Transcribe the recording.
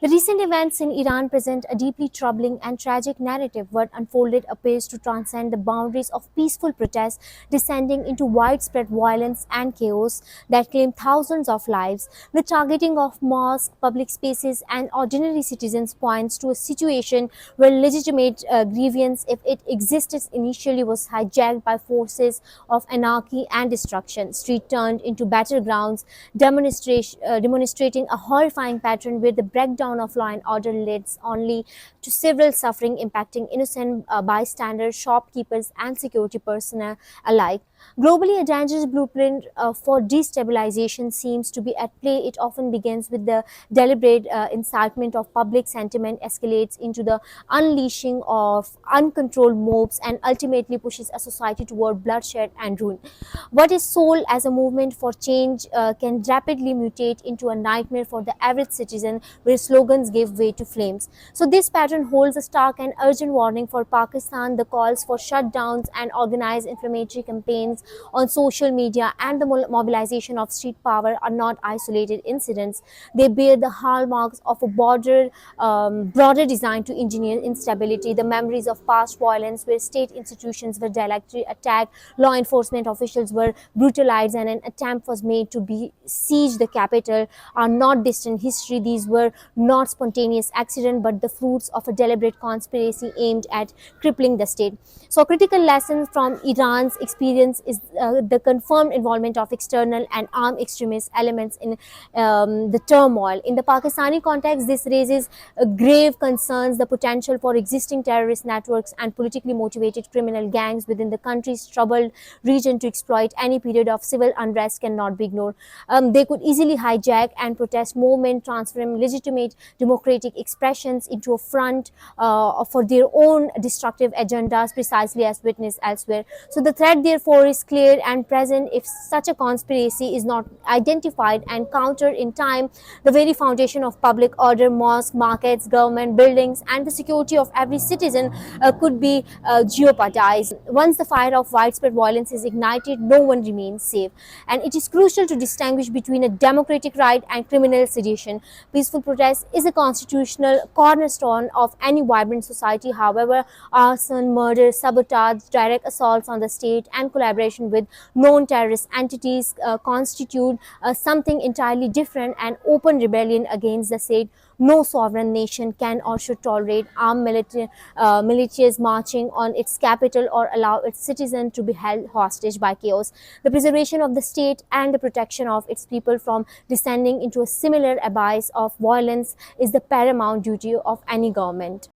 The recent events in Iran present a deeply troubling and tragic narrative. What unfolded appears to transcend the boundaries of peaceful protest, descending into widespread violence and chaos that claim thousands of lives. The targeting of mosques, public spaces, and ordinary citizens points to a situation where legitimate grievance, if it existed initially, was hijacked by forces of anarchy and destruction. Street turned into battlegrounds, demonstrating a horrifying pattern where the breakdown of law and order leads only to several suffering, impacting innocent bystanders, shopkeepers, and security personnel alike. Globally, a dangerous blueprint for destabilization seems to be at play. It often begins with the deliberate incitement of public sentiment, escalates into the unleashing of uncontrolled mobs, and ultimately pushes a society toward bloodshed and ruin. What is sold as a movement for change can rapidly mutate into a nightmare for the average citizen, where slogans give way to flames. So, this pattern holds a stark and urgent warning for Pakistan. The calls for shutdowns and organized inflammatory campaigns on social media and the mobilization of street power are not isolated incidents. They bear the hallmarks of a broader design to engineer instability. The memories of past violence, where state institutions were directly attacked, law enforcement officials were brutalized, and an attempt was made to besiege the capital, are not distant history. These were not spontaneous accident, but the fruits of a deliberate conspiracy aimed at crippling the state. So, a critical lesson from Iran's experience is the confirmed involvement of external and armed extremist elements in the turmoil. In the Pakistani context, this raises grave concerns. The potential for existing terrorist networks and politically motivated criminal gangs within the country's troubled region to exploit any period of civil unrest cannot be ignored. They could easily hijack and protest movement, transform legitimate democratic expressions into a front for their own destructive agendas, precisely as witnessed elsewhere. So the threat, therefore, is clear and present. If such a conspiracy is not identified and countered in time, the very foundation of public order, mosques, markets, government buildings, and the security of every citizen could be jeopardized. Once the fire of widespread violence is ignited, no one remains safe. And it is crucial to distinguish between a democratic right and criminal sedition. Peaceful protest is a constitutional cornerstone of any vibrant society. However, arson, murder, sabotage, direct assaults on the state, and collaboration with known terrorist entities constitute something entirely different, and open rebellion against the state. No sovereign nation can or should tolerate armed militias marching on its capital or allow its citizens to be held hostage by chaos. The preservation of the state and the protection of its people from descending into a similar abyss of violence is the paramount duty of any government.